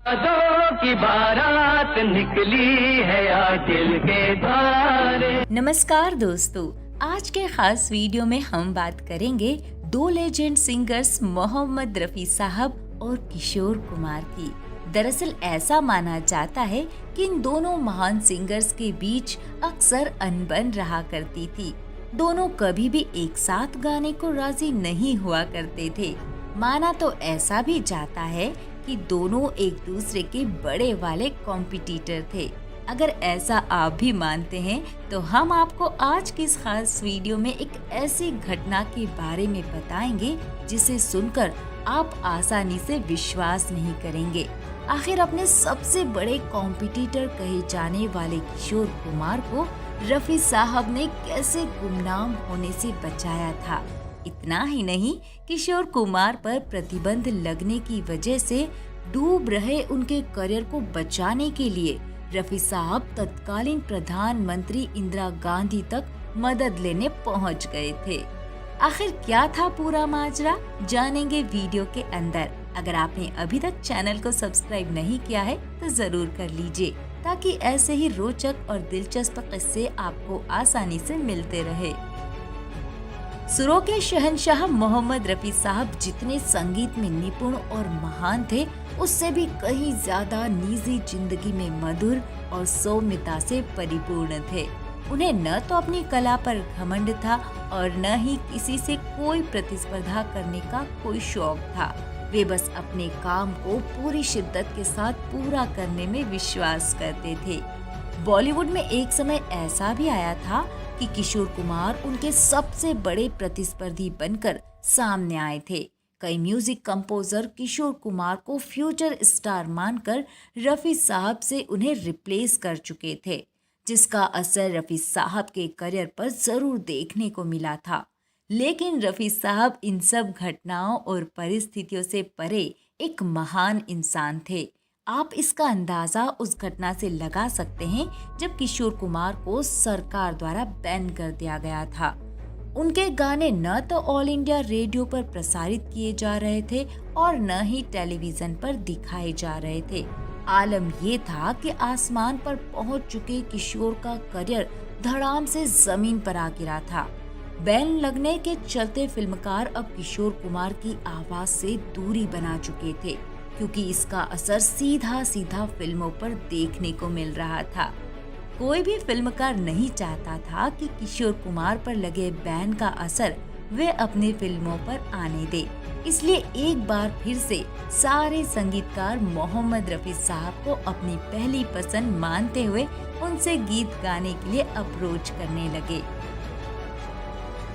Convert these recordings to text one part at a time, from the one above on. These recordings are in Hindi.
यादों की बारात निकली है आज दिल के द्वारे। नमस्कार दोस्तों, आज के खास वीडियो में हम बात करेंगे दो लेजेंड सिंगर्स मोहम्मद रफी साहब और किशोर कुमार की। दरअसल ऐसा माना जाता है कि इन दोनों महान सिंगर्स के बीच अक्सर अनबन रहा करती थी। दोनों कभी भी एक साथ गाने को राजी नहीं हुआ करते थे। माना तो ऐसा भी जाता है कि दोनों एक दूसरे के बड़े वाले कॉम्पिटिटर थे। अगर ऐसा आप भी मानते हैं तो हम आपको आज की इस खास वीडियो में एक ऐसी घटना के बारे में बताएंगे जिसे सुनकर आप आसानी से विश्वास नहीं करेंगे। आखिर अपने सबसे बड़े कॉम्पिटिटर कहे जाने वाले किशोर कुमार को रफी साहब ने कैसे गुमनाम होने से बचाया था। इतना ही नहीं, किशोर कुमार पर प्रतिबंध लगने की वजह से डूब रहे उनके करियर को बचाने के लिए रफी साहब तत्कालीन प्रधानमंत्री इंदिरा गांधी तक मदद लेने पहुंच गए थे। आखिर क्या था पूरा माजरा, जानेंगे वीडियो के अंदर। अगर आपने अभी तक चैनल को सब्सक्राइब नहीं किया है तो जरूर कर लीजिए, ताकि ऐसे ही रोचक और दिलचस्प किस्से आपको आसानी से मिलते रहे। सुरों के शहंशाह मोहम्मद रफी साहब जितने संगीत में निपुण और महान थे, उससे भी कहीं ज्यादा निजी जिंदगी में मधुर और सौम्यता से परिपूर्ण थे। उन्हें न तो अपनी कला पर घमंड था और न ही किसी से कोई प्रतिस्पर्धा करने का कोई शौक था। वे बस अपने काम को पूरी शिद्दत के साथ पूरा करने में विश्वास करते थे। बॉलीवुड में एक समय ऐसा भी आया था कि किशोर कुमार उनके सबसे बड़े प्रतिस्पर्धी बनकर सामने आए थे। कई म्यूजिक कंपोजर किशोर कुमार को फ्यूचर स्टार मानकर रफी साहब से उन्हें रिप्लेस कर चुके थे, जिसका असर रफी साहब के करियर पर जरूर देखने को मिला था। लेकिन रफी साहब इन सब घटनाओं और परिस्थितियों से परे एक महान इंसान थे। आप इसका अंदाजा उस घटना से लगा सकते हैं जब किशोर कुमार को सरकार द्वारा बैन कर दिया गया था। उनके गाने न तो ऑल इंडिया रेडियो पर प्रसारित किए जा रहे थे और न ही टेलीविजन पर दिखाए जा रहे थे। आलम ये था कि आसमान पर पहुंच चुके किशोर का करियर धड़ाम से जमीन पर आ गिरा था। बैन लगने के चलते फिल्मकार अब किशोर कुमार की आवाज से दूरी बना चुके थे, क्योंकि इसका असर सीधा सीधा फिल्मों पर देखने को मिल रहा था। कोई भी फिल्मकार नहीं चाहता था कि किशोर कुमार पर लगे बैन का असर वे अपनी फिल्मों पर आने दे। इसलिए एक बार फिर से सारे संगीतकार मोहम्मद रफी साहब को अपनी पहली पसंद मानते हुए उनसे गीत गाने के लिए अप्रोच करने लगे।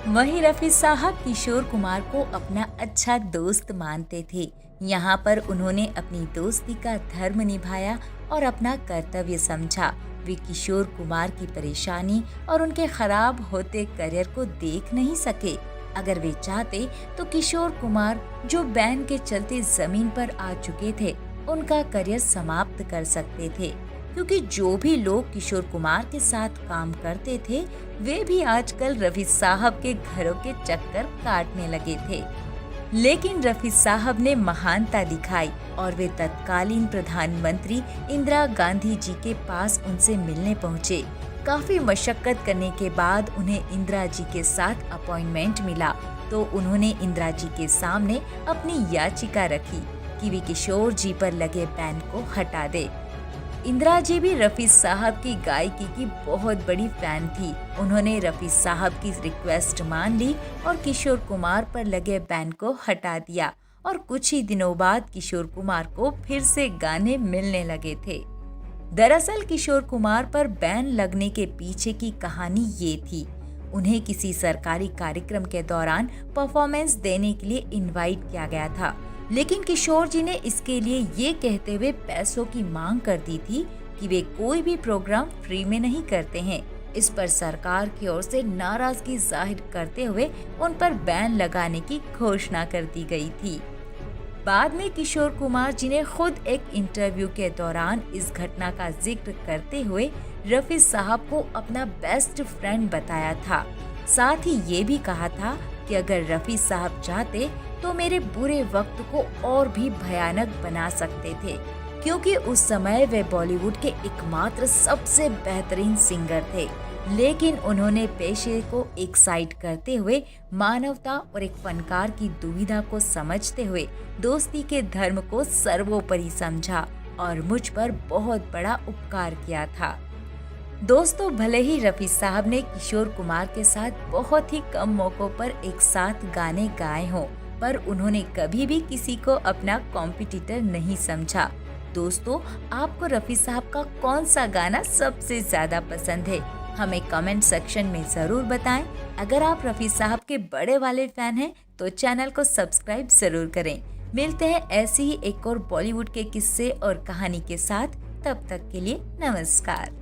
वहीं रफी साहब किशोर कुमार को अपना अच्छा दोस्त मानते थे। यहाँ पर उन्होंने अपनी दोस्ती का धर्म निभाया और अपना कर्तव्य समझा। वे किशोर कुमार की परेशानी और उनके खराब होते करियर को देख नहीं सके। अगर वे चाहते तो किशोर कुमार, जो बैन के चलते जमीन पर आ चुके थे, उनका करियर समाप्त कर सकते थे, क्योंकि जो भी लोग किशोर कुमार के साथ काम करते थे वे भी आजकल रफी साहब के घरों के चक्कर काटने लगे थे। लेकिन रफी साहब ने महानता दिखाई और वे तत्कालीन प्रधानमंत्री इंदिरा गांधी जी के पास उनसे मिलने पहुँचे। काफी मशक्कत करने के बाद उन्हें इंदिरा जी के साथ अपॉइंटमेंट मिला, तो उन्होंने इंदिरा जी के सामने अपनी याचिका रखी कि वे किशोर जी पर लगे बैन को हटा दे। इंदिरा जी भी रफी साहब की गायकी की बहुत बड़ी फैन थी। उन्होंने रफी साहब की रिक्वेस्ट मान ली और किशोर कुमार पर लगे बैन को हटा दिया, और कुछ ही दिनों बाद किशोर कुमार को फिर से गाने मिलने लगे थे। दरअसल किशोर कुमार पर बैन लगने के पीछे की कहानी ये थी। उन्हें किसी सरकारी कार्यक्रम के दौरान परफॉर्मेंस देने के लिए इनवाइट किया गया था, लेकिन किशोर जी ने इसके लिए ये कहते हुए पैसों की मांग कर दी थी कि वे कोई भी प्रोग्राम फ्री में नहीं करते हैं। इस पर सरकार की ओर से नाराजगी जाहिर करते हुए उन पर बैन लगाने की घोषणा कर दी गई थी। बाद में किशोर कुमार जी ने खुद एक इंटरव्यू के दौरान इस घटना का जिक्र करते हुए रफी साहब को अपना बेस्ट फ्रेंड बताया था। साथ ही ये भी कहा था कि अगर रफी साहब चाहते तो मेरे बुरे वक्त को और भी भयानक बना सकते थे। क्योंकि उस समय वे बॉलीवुड के एकमात्र सबसे बेहतरीन सिंगर थे। लेकिन उन्होंने पेशे को एक साइड करते हुए मानवता और एक फनकार की दुविधा को समझते हुए दोस्ती के धर्म को सर्वोपरि समझा और मुझ पर बहुत बड़ा उपकार किया था। दोस्तों, भले ही रफी साहब ने किशोर कुमार के साथ बहुत ही कम मौकों पर एक साथ गाने गाए हों, पर उन्होंने कभी भी किसी को अपना कॉम्पिटिटर नहीं समझा। दोस्तों, आपको रफी साहब का कौन सा गाना सबसे ज्यादा पसंद है? हमें कमेंट सेक्शन में जरूर बताएं। अगर आप रफी साहब के बड़े वाले फैन हैं तो चैनल को सब्सक्राइब जरूर करें। मिलते हैं ऐसे ही एक और बॉलीवुड के किस्से और कहानी के साथ। तब तक के लिए नमस्कार।